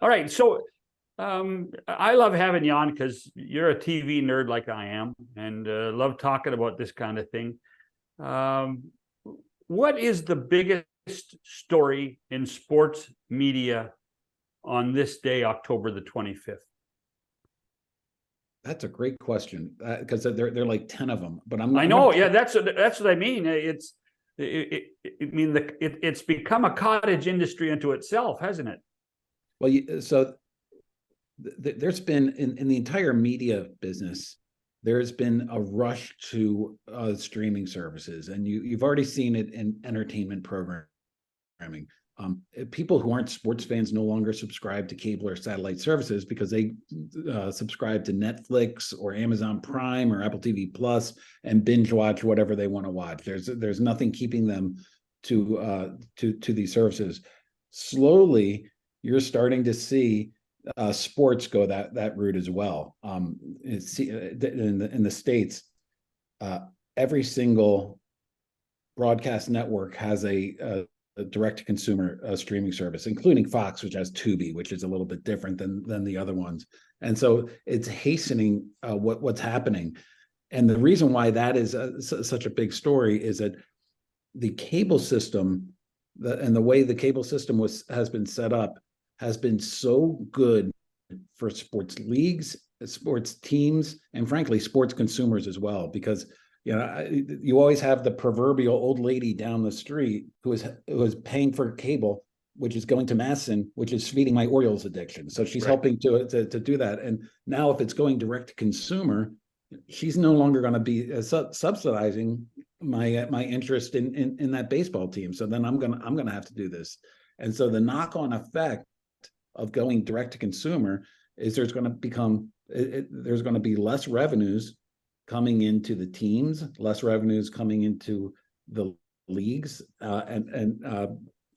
All right. So I love having you on because you're a TV nerd like I am, and love talking about this kind of thing. Um, what is the biggest story in sports media on this day, October the 25th? That's a great question because they're like 10 of them. But I know, yeah, that's what I mean. It's become a cottage industry unto itself, hasn't it? Well, so there's been in the entire media business, there's been a rush to streaming services, and you've already seen it in entertainment programming. People who aren't sports fans no longer subscribe to cable or satellite services because they subscribe to Netflix or Amazon Prime or Apple TV Plus and binge watch whatever they want to watch. There's nothing keeping them to these services. Slowly, you're starting to see sports go that route as well. In the States, every single broadcast network has a direct-to-consumer streaming service, including Fox, which has Tubi, which is a little bit different than the other ones. And so it's hastening what's happening. And the reason why that is such a big story is that the cable system and the way the cable system has been set up has been so good for sports leagues, sports teams, and frankly, sports consumers as well, because you always have the proverbial old lady down the street who is paying for cable, which is going to Masson, which is feeding my Orioles addiction. So she's helping to do that. And now if it's going direct to consumer, she's no longer going to be subsidizing my interest in that baseball team. So then I'm gonna have to do this. And so the knock-on effect of going direct to consumer is there's going to be less revenues coming into the teams, less revenues coming into the leagues, and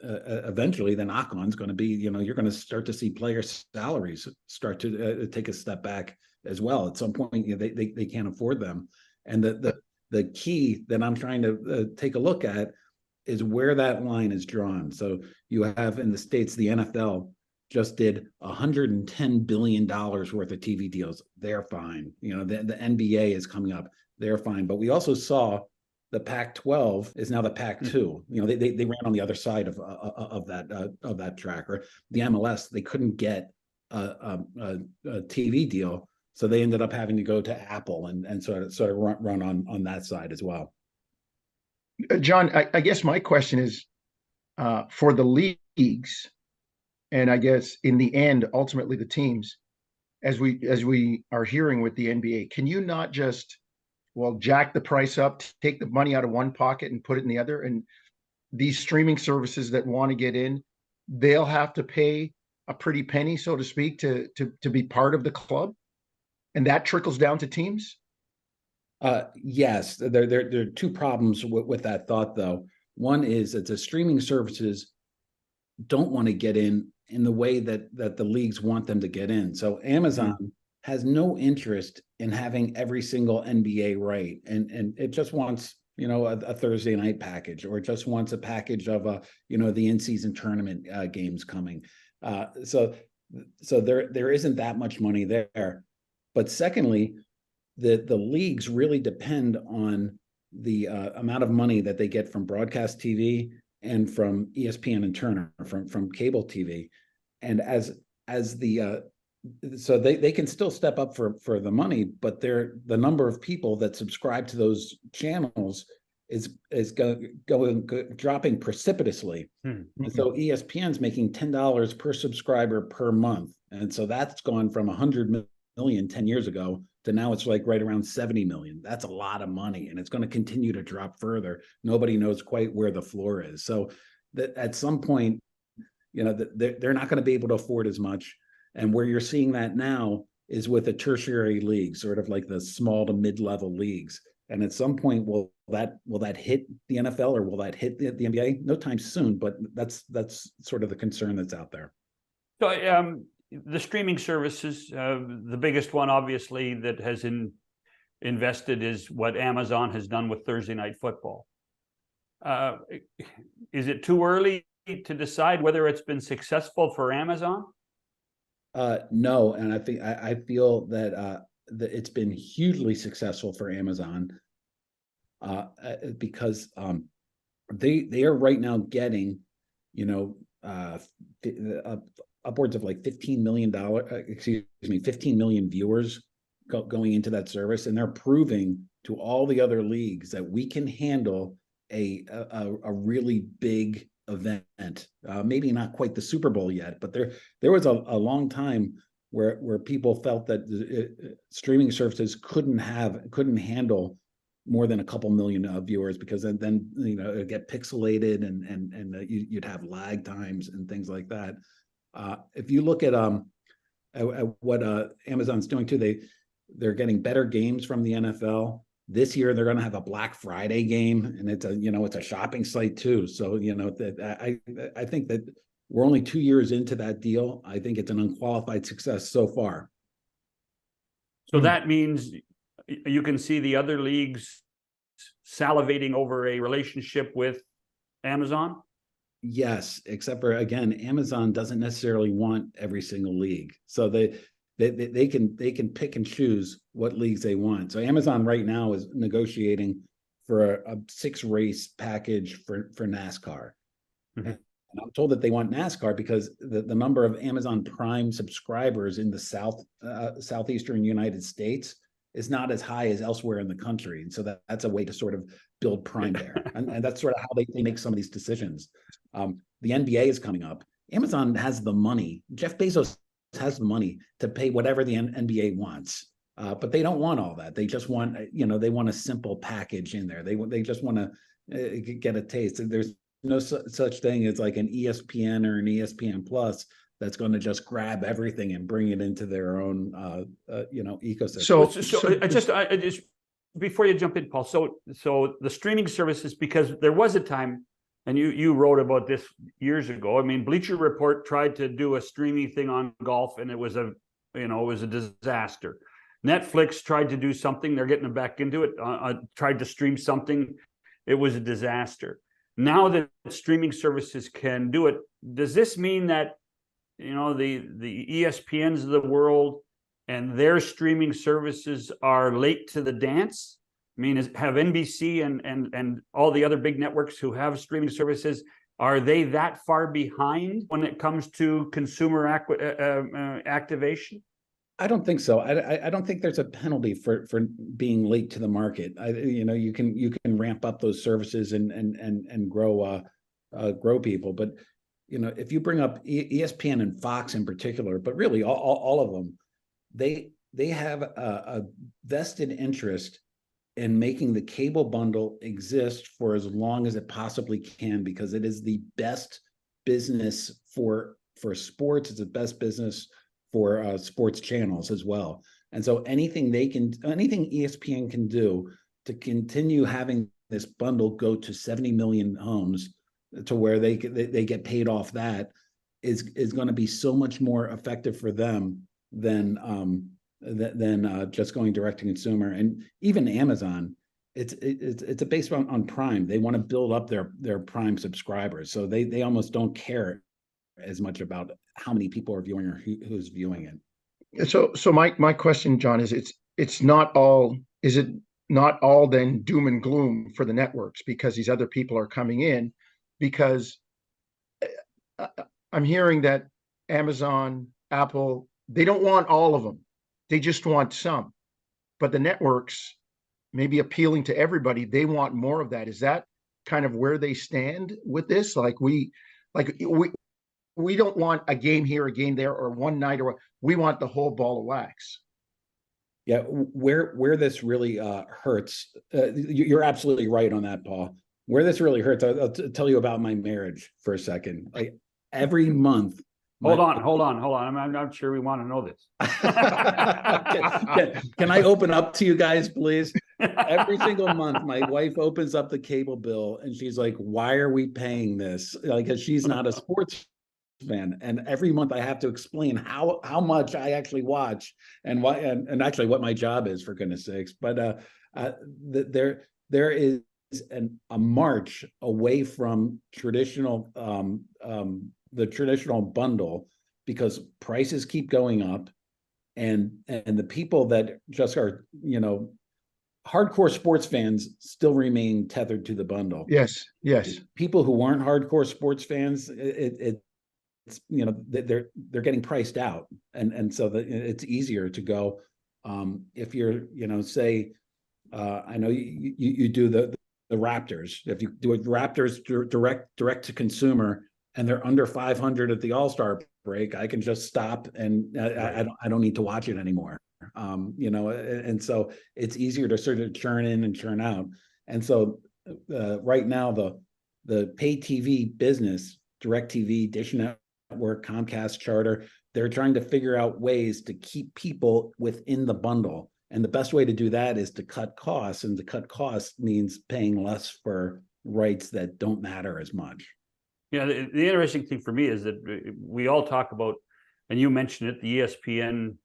eventually the knock-on is going to be, you're going to start to see player salaries start to take a step back as well. At some point, they can't afford them, and the key that I'm trying to take a look at is where that line is drawn. So you have in the States, the NFL just did $110 billion worth of TV deals. They're fine. The NBA is coming up. They're fine. But we also saw the Pac-12 is now the Pac-2. They ran on the other side of that track. Or the MLS, they couldn't get a TV deal, so they ended up having to go to Apple and sort of run on that side as well. John, I guess my question is for the leagues, and I guess in the end, ultimately the teams, as we are hearing with the NBA, can you not just, jack the price up, take the money out of one pocket and put it in the other? And these streaming services that want to get in, they'll have to pay a pretty penny, so to speak, to be part of the club, and that trickles down to teams. Yes, there are two problems with that thought, though. One is that the streaming services don't want to get in the way that the leagues want them to get in. So Amazon has no interest in having every single NBA right, and it just wants a Thursday night package, or it just wants a package of the in-season tournament games coming. So there isn't that much money there. But secondly, the leagues really depend on the amount of money that they get from broadcast TV and from ESPN and Turner, from cable TV. And so they can still step up for the money, but the number of people that subscribe to those channels is dropping precipitously. Mm-hmm. And so ESPN's making $10 per subscriber per month. And so that's gone from 100 million 10 years ago to now it's like right around 70 million. That's a lot of money, and it's going to continue to drop further. Nobody knows quite where the floor is. So that at some point, they're not going to be able to afford as much. And where you're seeing that now is with the tertiary leagues, sort of like the small to mid-level leagues. And at some point, will that hit the NFL, or will that hit the NBA? No time soon, but that's sort of the concern that's out there. So the streaming services, the biggest one, obviously, that has invested is what Amazon has done with Thursday Night Football. Is it too early to decide whether it's been successful for Amazon? No, and I feel that it's been hugely successful for Amazon because they are right now getting, you know, upwards of like $15 million viewers going into that service, and they're proving to all the other leagues that we can handle a really big event. Maybe not quite the Super Bowl yet, but there was a long time where people felt that streaming services couldn't handle more than a couple million viewers, because then you know, it'd get pixelated and you'd have lag times and things like that. If you look at what Amazon's doing too, they're getting better games from the NFL. This year they're going to have a Black Friday game, and it's a shopping site too. So I think that we're only 2 years into that deal. I think it's an unqualified success so far. So that means you can see the other leagues salivating over a relationship with Amazon? Yes, except for, again, Amazon doesn't necessarily want every single league. So they can pick and choose what leagues they want. So Amazon right now is negotiating for a 6-race package for NASCAR. Mm-hmm. And I'm told that they want NASCAR because the number of Amazon Prime subscribers in the southeastern United States is not as high as elsewhere in the country. And so that's a way to sort of build Prime there. And that's sort of how they make some of these decisions. The NBA is coming up. Amazon has the money. Jeff Bezos has the money to pay whatever the NBA wants. But they don't want all that. They just want, they want a simple package in there. They just want to get a taste. There's no such thing as like an ESPN or an ESPN Plus that's going to just grab everything and bring it into their own, ecosystem. So I just before you jump in, Paul. So the streaming services, because there was a time, and you wrote about this years ago. I mean, Bleacher Report tried to do a streaming thing on golf, and it was a disaster. Netflix tried to do something; they're getting back into it. Tried to stream something, it was a disaster. Now that streaming services can do it, does this mean that the ESPNs of the world and their streaming services are late to the dance? I mean, have NBC and all the other big networks who have streaming services, are they that far behind when it comes to consumer activation? I don't think so. I don't think there's a penalty for being late to the market. You can ramp up those services and grow people. But if you bring up ESPN and Fox in particular, but really all of them, they have a vested interest in making the cable bundle exist for as long as it possibly can, because it is the best business for sports. It's the best business for sports channels as well. And so anything ESPN can do to continue having this bundle go to 70 million homes, to where they get paid off, that is going to be so much more effective for them than just going direct to consumer. And even Amazon, it's based on Prime. They want to build up their Prime subscribers, so they almost don't care as much about how many people are viewing or who's viewing it. So my question, John, is it's not all. Is it not all then doom and gloom for the networks because these other people are coming in? Because I'm hearing that Amazon, Apple, they don't want all of them. They just want some. But the networks may be appealing to everybody. They want more of that. Is that kind of where they stand with this? We don't want a game here, a game there, or one night, or we want the whole ball of wax. Yeah, where this really hurts, you're absolutely right on that, Paul. Where this really hurts, I'll tell you about my marriage for a second. Like every month. Hold on. I'm not sure we want to know this. Can I open up to you guys, please? Every single month, my wife opens up the cable bill and she's like, "Why are we paying this?" Like, 'cause she's not a sports fan, and every month I have to explain how much I actually watch and why, and actually what my job is, for goodness sakes. But there is a march away from traditional the traditional bundle, because prices keep going up, and the people that just are, hardcore sports fans still remain tethered to the bundle. Yes, yes. People who aren't hardcore sports fans, it's they're getting priced out, and so it's easier to go, if you're, say, I know you do the Raptors. If you do a Raptors direct to consumer and they're under 500 at the All-Star break, I can just stop, and I don't need to watch it anymore. And so it's easier to sort of churn in and churn out. And so right now the pay TV business, DirecTV, Dish Network, Comcast, Charter, they're trying to figure out ways to keep people within the bundle. And the best way to do that is to cut costs. And to cut costs means paying less for rights that don't matter as much. Yeah, the interesting thing for me is that we all talk about, and you mentioned it, the ESPN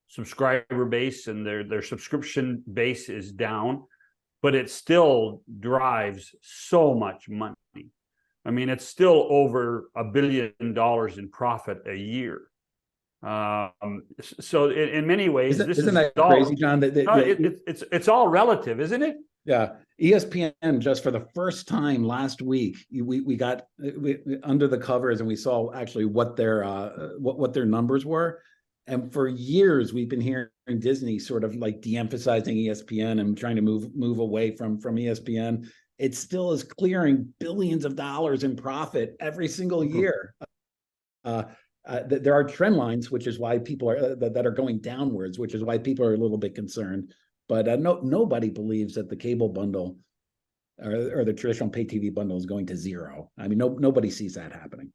subscriber base and their subscription base is down, but it still drives so much money. I mean, it's still over $1 billion in profit a year. So in many ways, isn't that crazy, John? It's all relative, isn't it? Yeah, ESPN, just for the first time last week, we got under the covers and we saw actually what their numbers were. And for years, we've been hearing Disney sort of like de-emphasizing ESPN and trying to move away from ESPN. It still is clearing billions of dollars in profit every single year. There are trend lines, which is why people are that are going downwards, which is why people are a little bit concerned. But nobody believes that the cable bundle or the traditional pay TV bundle is going to zero. I mean, nobody sees that happening.